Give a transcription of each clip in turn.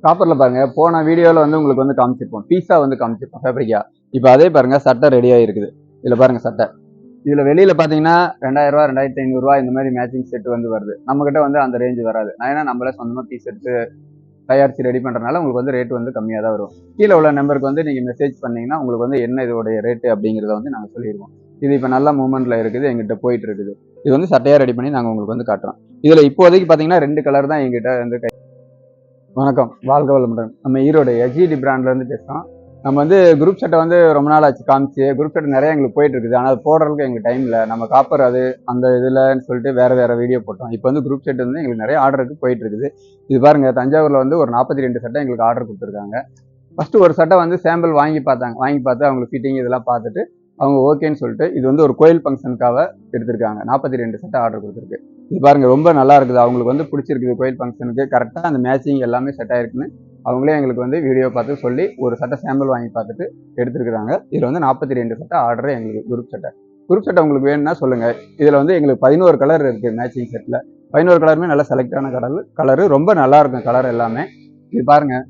காப்பரில் பாருங்க, போன வீடியோவில் வந்து உங்களுக்கு வந்து காமிச்சிருப்போம், பீஸா வந்து காமிச்சிருப்போம் ஃபேப்ரிக்கா. இப்போ அதே பாருங்க, சட்டை ரெடியாக இருக்குது. இதில் பாருங்க சட்டை. இதில் வெளியில் பார்த்தீங்கன்னா 2000 ரூபா 2500 ரூபா இந்த மாதிரி மேட்சிங் செட் வந்து வருது. நம்மகிட்ட வந்து அந்த ரேஞ்ச் வராது. நான் ஏன்னா நம்மளே சொந்தமாக பீஸ் எடுத்து தயாரித்து ரெடி பண்ணுறதுனால உங்களுக்கு வந்து ரேட் வந்து கம்மியாக தான் வரும். கீழே உள்ள நம்பருக்கு வந்து நீங்கள் மெசேஜ் பண்ணீங்கன்னா உங்களுக்கு வந்து என்ன இதோடைய ரேட்டு அப்படிங்கிறத வந்து நாங்கள் சொல்லிடுவோம். இது இப்போ நல்ல மூவ்மெண்ட்டில் இருக்குது, எங்கிட்ட போயிட்டு இருக்குது. இது வந்து சட்டையாக ரெடி பண்ணி நாங்கள் உங்களுக்கு வந்து காட்டுறோம். இதில் இப்போதைக்கு பார்த்தீங்கன்னா 2 கலர் தான் எங்கிட்ட வந்து வணக்கம், வாழ்க வளமுடன். நம்ம ஈரோடு எச்இடி பிராண்ட்லேருந்து பேசுகிறோம். நம்ம வந்து குரூப் சட்டை வந்து ரொம்ப நாள் ஆச்சு காமிச்சு. குரூப் சட்டை நிறைய எங்களுக்கு போயிட்டு இருக்குது. ஆனால் அது போடுறதுக்கு எங்களுக்கு டைம் இல்லை. நம்ம காப்பர் அது அந்த இதில்ன்னு சொல்லிட்டு வேறு வீடியோ போட்டோம். இப்போ வந்து குரூப் செட் வந்து எங்களுக்கு நிறைய ஆர்டருக்கு போயிட்டு இருக்குது. இது பாருங்க, தஞ்சாவூரில் வந்து ஒரு 42 சட்டை எங்களுக்கு ஆர்டர் கொடுத்துருக்காங்க. ஃபஸ்ட்டு ஒரு சட்டை வந்து சாம்பிள் வாங்கி பார்த்து அவங்களுக்கு ஃபிட்டிங் இதெல்லாம் பார்த்துட்டு அவங்க ஓகேன்னு சொல்லிட்டு இது வந்து ஒரு கோயில் ஃபங்க்ஷனுக்காக எடுத்திருக்காங்க. 42 சட்டை ஆர்டர் கொடுத்துருக்கு. இது பாருங்க, ரொம்ப நல்லா இருக்குது. அவங்களுக்கு வந்து பிடிச்சிருக்குது. கோயில் ஃபங்க்ஷனுக்கு கரெக்டாக அந்த மேட்சிங் எல்லாமே செட் ஆயிருக்குன்னு அவங்களே எங்களுக்கு வந்து வீடியோ பார்த்து சொல்லி ஒரு சட்டை சாம்பிள் வாங்கி பார்த்துட்டு எடுத்துருக்குறாங்க. இதில் வந்து 42 சட்டை ஆர்டர் எங்களுக்கு குரூப் சட்டை உங்களுக்கு வேணும்னா சொல்லுங்கள். இதில் வந்து எங்களுக்கு 11 கலர் இருக்குது மேட்சிங் செட்டில். 11 கலருமே நல்லா செலக்டான கலரு ரொம்ப நல்லாயிருக்கும் கலர் எல்லாமே. இது பாருங்கள்,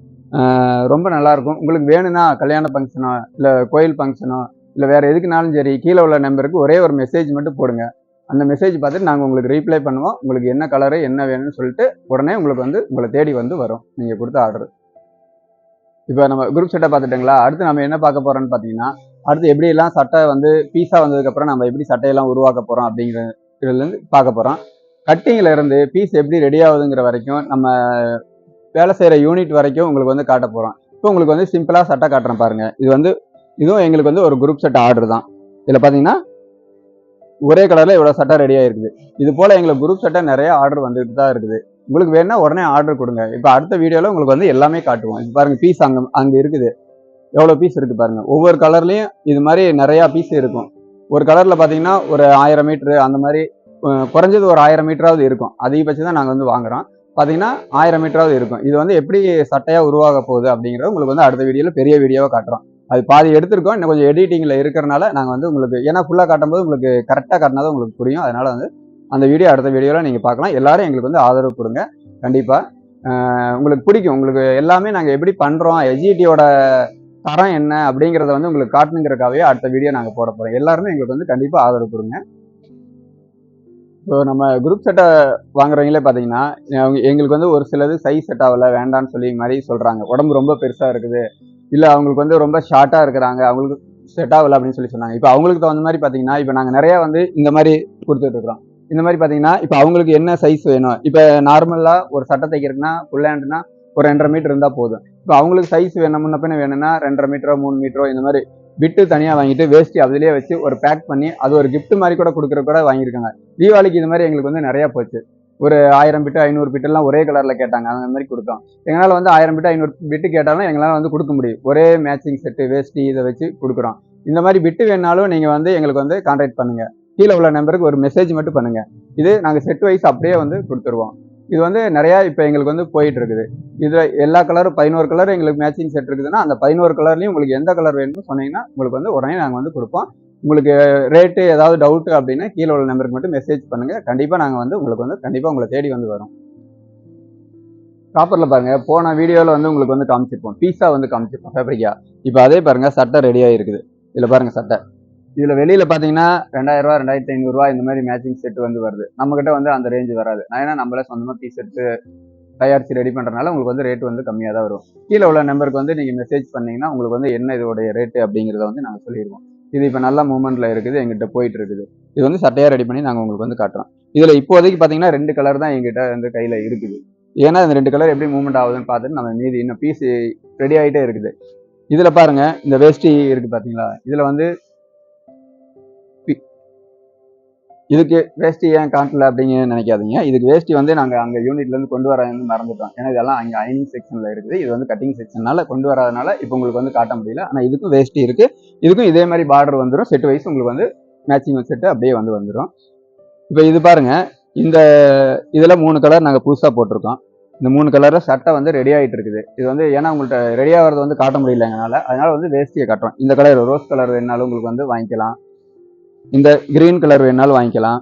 ரொம்ப நல்லாயிருக்கும். உங்களுக்கு வேணும்னா கல்யாண ஃபங்க்ஷனோ இல்லை கோயில் ஃபங்க்ஷனோ இல்லை வேறு எதுக்குனாலும் சரி, கீழே உள்ள நம்பருக்கு ஒரே ஒரு மெசேஜ் மட்டும் போடுங்க. அந்த மெசேஜ் பார்த்துட்டு நாங்கள் உங்களுக்கு ரீப்ளை பண்ணுவோம். உங்களுக்கு என்ன கலரு என்ன வேணும்னு சொல்லிட்டு உடனே உங்களுக்கு வந்து உங்களை தேடி வந்து வரும் நீங்கள் கொடுத்த ஆர்டர். இப்போ நம்ம குரூப் சட்டை பார்த்துட்டுங்களா, அடுத்து நம்ம என்ன பார்க்க போகிறோம்னு பார்த்தீங்கன்னா, அடுத்து எப்படியெல்லாம் சட்டை வந்து பீஸா வந்ததுக்கப்புறம் நம்ம எப்படி சட்டையெல்லாம் உருவாக்க போகிறோம் அப்படிங்கிறதுலேருந்து பார்க்க போகிறோம். கட்டிங்கில் இருந்து பீஸ் எப்படி ரெடி ஆகுதுங்கிற வரைக்கும் நம்ம வேலை செய்கிற யூனிட் வரைக்கும் உங்களுக்கு வந்து காட்ட போகிறோம். இப்போ உங்களுக்கு வந்து சிம்பிளாக சட்டை காட்டுறேன் பாருங்கள். இதுவும் எங்களுக்கு வந்து ஒரு குரூப் செட் ஆர்டர் தான். இதில் பார்த்தீங்கன்னா ஒரே கலரில் இவ்வளோ சட்டை ரெடியாக இருக்குது. இது போல் எங்களுக்கு குரூப் சட்டை நிறைய ஆர்டர் வந்துட்டு தான் இருக்குது. உங்களுக்கு வேணும்னா உடனே ஆர்டர் கொடுங்க. இப்போ அடுத்த வீடியோவில் உங்களுக்கு வந்து எல்லாமே காட்டுவோம். இப்போ பாருங்கள், பீஸ் அங்கே இருக்குது. எவ்வளோ பீஸ் இருக்குது பாருங்கள். ஒவ்வொரு கலர்லேயும் இது மாதிரி நிறையா பீஸ் இருக்கும். ஒரு கலரில் பார்த்தீங்கன்னா ஒரு 1000 மீட்ரு அந்த மாதிரி குறைஞ்சது ஒரு 1000 மீட்டராவது இருக்கும். அதிகபட்சம் தான் நாங்கள் வந்து வாங்குகிறோம். பார்த்தீங்கன்னா 1000 மீட்டராவது இருக்கும். இது வந்து எப்படி சட்டையாக உருவாக போகுது அப்படிங்கிறது உங்களுக்கு வந்து அடுத்த வீடியோவில் பெரிய வீடியோவாக காட்டுறோம். அது பாதி எடுத்திருக்கோம். இன்னும் கொஞ்சம் எடிட்டிங்கில் இருக்கிறனால நாங்கள் வந்து உங்களுக்கு ஏன்னா ஃபுல்லாக காட்டும்போது உங்களுக்கு கரெக்டாக காட்டினா தான் உங்களுக்கு புரியும். அதனால் வந்து அந்த வீடியோ அடுத்த வீடியோவில் நீங்கள் பார்க்கலாம். எல்லாரும் எங்களுக்கு வந்து ஆதரவு கொடுங்க. கண்டிப்பாக உங்களுக்கு பிடிக்கும். உங்களுக்கு எல்லாமே நாங்கள் எப்படி பண்ணுறோம், எஜிடியோட தரம் என்ன அப்படிங்கிறத வந்து உங்களுக்கு காட்டணுங்கிறக்காகவே அடுத்த வீடியோ நாங்கள் போட போகிறோம். எல்லாருமே எங்களுக்கு வந்து கண்டிப்பாக ஆதரவு கொடுங்க. ஸோ நம்ம குரூப் செட்டை வாங்குறவங்களே பார்த்தீங்கன்னா எங்களுக்கு வந்து ஒரு சிலது சைஸ் செட் ஆகலை வேண்டான்னு சொல்லி மாதிரி சொல்கிறாங்க. உடம்பு ரொம்ப பெருசாக இருக்குது, இல்லை அவங்களுக்கு வந்து ரொம்ப ஷார்ட்டாக இருக்கிறாங்க, அவங்களுக்கு செட் ஆகலை அப்படின்னு சொல்லி சொன்னாங்க. இப்போ அவங்களுக்கு தகுந்த மாதிரி பார்த்தீங்கன்னா இப்போ நாங்கள் நிறையா வந்து இந்த மாதிரி கொடுத்துட்ருக்குறோம். இந்த மாதிரி பார்த்தீங்கன்னா இப்போ அவங்களுக்கு என்ன சைஸ் வேணும். இப்போ நார்மலாக ஒரு சட்டை தைக்கிறதுனா ஃபுல் ஹேண்டுனா ஒரு 2.5 மீட்டர் இருந்தால் போதும். இப்போ அவங்களுக்கு சைஸ் வேணும் முன்னப்பின வேணும்னா 2.5 மீட்டரோ 3 மீட்டரோ இந்த மாதிரி விட்டு தனியாக வாங்கிட்டு வேஸ்ட்டி அதிலே வச்சு ஒரு பேக் பண்ணி அது ஒரு கிஃப்ட் மாதிரி கூட கொடுக்குற கூட வாங்கியிருக்காங்க. தீபாவளிக்கு இது மாதிரி எங்களுக்கு வந்து நிறையா போச்சு. ஒரு 1000 பிட்டு 500 பிட்டுலாம் ஒரே கலரில் கேட்டாங்க. அந்த மாதிரி கொடுத்தோம். எங்களால் வந்து 1000 பிட்டு 500 பிட்டு கேட்டாலும் எங்களால் வந்து கொடுக்க முடியும். ஒரே மேட்சிங் செட்டு வேஸ்ட்டி இதை வச்சு கொடுக்குறோம். இந்த மாதிரி பிட்டு வேணாலும் நீங்கள் வந்து எங்களுக்கு வந்து கான்டாக்ட் பண்ணுங்கள். கீழே உள்ள நம்பருக்கு ஒரு மெசேஜ் மட்டும் பண்ணுங்கள். இது நாங்கள் செட் வைஸ் அப்படியே வந்து கொடுத்துருவோம். இது வந்து நிறையா இப்போ எங்களுக்கு வந்து போயிட்டு இருக்குது. இதில் எல்லா கலரும் 11 கலர் எங்களுக்கு மேட்சிங் செட் இருக்குதுன்னா அந்த 11 கலர்லையும் உங்களுக்கு எந்த கலர் வேணும்னு சொன்னீங்கன்னா உங்களுக்கு வந்து உடனே நாங்கள் வந்து கொடுப்போம். உங்களுக்கு ரேட்டு ஏதாவது டவுட்டு அப்படின்னா கீழே உள்ள நம்பருக்கு மட்டும் மெசேஜ் பண்ணுங்கள். கண்டிப்பாக நாங்கள் வந்து உங்களுக்கு வந்து கண்டிப்பாக உங்களை தேடி வந்து வரோம். காப்பரில் பாருங்கள், போன வீடியோவில் வந்து உங்களுக்கு வந்து காமிச்சிருப்போம், பீஸா வந்து காமிச்சிருப்போம் ஃபேப்ரிக்கா. இப்போ அதே பாருங்கள், சட்டை ரெடியாக இருக்குது. இதில் பாருங்கள் சட்டை. இதில் வெளியில் பார்த்தீங்கன்னா 2000 ரூபா 2500 ரூபா இந்த மாதிரி மேட்சிங் செட் வந்து வருது. நம்மகிட்ட வந்து அந்த ரேஞ்ச் வராது. நான் ஏன்னா நம்மளே சொந்தமாக பீஸ் எடுத்து தயாரித்து ரெடி பண்ணுறதுனால உங்களுக்கு வந்து ரேட்டு வந்து கம்மியாக தான் வரும். கீழே உள்ள நம்பருக்கு வந்து நீங்கள் மெசேஜ் பண்ணிங்கன்னா உங்களுக்கு வந்து என்ன இதோடைய ரேட்டு அப்படிங்கிறத வந்து நாங்கள் சொல்லிடுவோம். இது இப்போ நல்ல மூவ்மெண்ட்டில் இருக்குது, எங்கிட்ட போயிட்டு இருக்குது. இது வந்து சட்டையாக ரெடி பண்ணி நாங்கள் உங்களுக்கு வந்து காட்டுறோம். இதில் இப்போதைக்கு பார்த்தீங்கன்னா 2 கலர் தான் எங்கிட்ட வந்து கையில் இருக்குது. ஏன்னா இந்த 2 கலர் எப்படி மூவ்மெண்ட் ஆகுதுன்னு பார்த்துட்டு நம்ம மீதி இன்னும் பீஸ் ரெடி ஆகிட்டே இருக்குது. இதில் பாருங்கள், இந்த வேஷ்டி இருக்குது பார்த்தீங்களா, இதில் வந்து இதுக்கு வேஷ்டி ஏன் காட்டல அப்படிங்க நினைக்காதீங்க. இதுக்கு வேஷ்டி வந்து நாங்கள் அங்கே யூனிட்லேருந்து கொண்டு வர மறந்துட்டோம். ஏன்னா இதெல்லாம் அங்கே அயனிங் செக்ஷனில் இருக்குது. இது வந்து கட்டிங் செக்ஷனால கொண்டு வராதனால இப்போ உங்களுக்கு வந்து காட்ட முடியல. ஆனால் இதுக்கும் வேஷ்டி இருக்குது. இதுக்கும் இதே மாதிரி பார்டர் வந்துடும். செட் வைஸ் உங்களுக்கு வந்து மேட்சிங் செட்டு அப்படியே வந்து வந்துடும். இப்போ இது பாருங்கள், இந்த இதில் 3 கலர் நாங்கள் புதுசாக போட்டிருக்கோம். இந்த 3 கலரில் சட்டை வந்து ரெடி ஆகிட்டு இருக்குது. இது வந்து ஏன்னா உங்கள்கிட்ட ரெடி ஆகிறது வந்து காட்ட முடியல எங்களால், அதனால வந்து வேஷ்டியை காட்டுறோம். இந்த கலர் ரோஸ் கலர் வேணாலும் உங்களுக்கு வந்து வாங்கிக்கலாம். இந்த கிரீன் கலர் வேணாலும் வாங்கிக்கலாம்.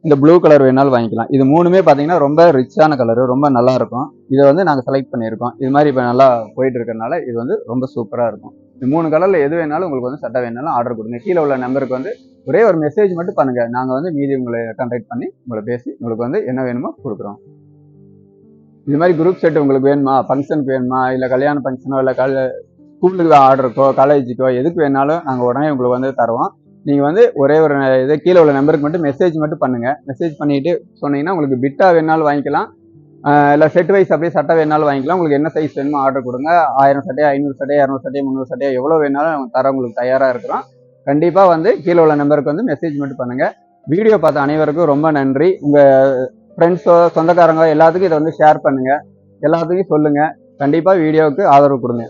இந்த ப்ளூ கலர் வேணாலும் வாங்கிக்கலாம். இது 3மே பார்த்தீங்கன்னா ரொம்ப ரிச்சான கலரு, ரொம்ப நல்லா இருக்கும். இதை வந்து நாங்கள் செலக்ட் பண்ணியிருக்கோம். இது மாதிரி இப்போ நல்லா போயிட்டு இருக்கிறதுனால இது வந்து ரொம்ப சூப்பராக இருக்கும். இந்த 3 கலரில் எது வேணாலும் உங்களுக்கு வந்து சட்டை வேணாலும் ஆர்டர் கொடுங்க. கீழே உள்ள நம்பருக்கு வந்து ஒரே ஒரு மெசேஜ் மட்டும் பண்ணுங்க. நாங்கள் வந்து மீதி உங்களை கான்டாக்ட் பண்ணி உங்களை பேசி உங்களுக்கு வந்து என்ன வேணுமோ கொடுக்குறோம். இது மாதிரி குரூப் செட் உங்களுக்கு வேணுமா, ஃபங்க்ஷனுக்கு வேணுமா, இல்லை கல்யாண ஃபங்க்ஷனோ, இல்லை ஸ்கூலுக்கு ஆர்டருக்கோ, காலேஜுக்கோ எதுக்கு வேணாலும் நாங்கள் உடனே உங்களுக்கு வந்து தருவோம். நீங்கள் வந்து ஒரே ஒரு இதை கீழே உள்ள நம்பருக்கு மட்டும் மெசேஜ் மட்டும் பண்ணுங்கள். மெசேஜ் பண்ணிவிட்டு சொன்னீங்கன்னா உங்களுக்கு பிட்டா வேணாலும் வாங்கிக்கலாம், இல்லை செட் வைஸ் அப்படியே சட்டை வேணாலும் வாங்கிக்கலாம். உங்களுக்கு என்ன சைஸ் வேணுமோ ஆர்டர் கொடுங்க. 1000 சட்டையா, 500 சட்டையா, 200 சட்டையா, 300 சட்டையா எவ்வளோ வேணாலும் தர உங்களுக்கு தயாராக இருக்கிறோம். கண்டிப்பாக வந்து கீழே உள்ள நம்பருக்கு வந்து மெசேஜ் மட்டும் பண்ணுங்கள். வீடியோ பார்த்த அனைவருக்கும் ரொம்ப நன்றி. உங்கள் ஃப்ரெண்ட்ஸோ, சொந்தக்காரங்க எல்லாத்துக்கும் இதை வந்து ஷேர் பண்ணுங்கள். எல்லாத்துக்கும் சொல்லுங்கள். கண்டிப்பாக வீடியோவுக்கு ஆதரவு கொடுங்க.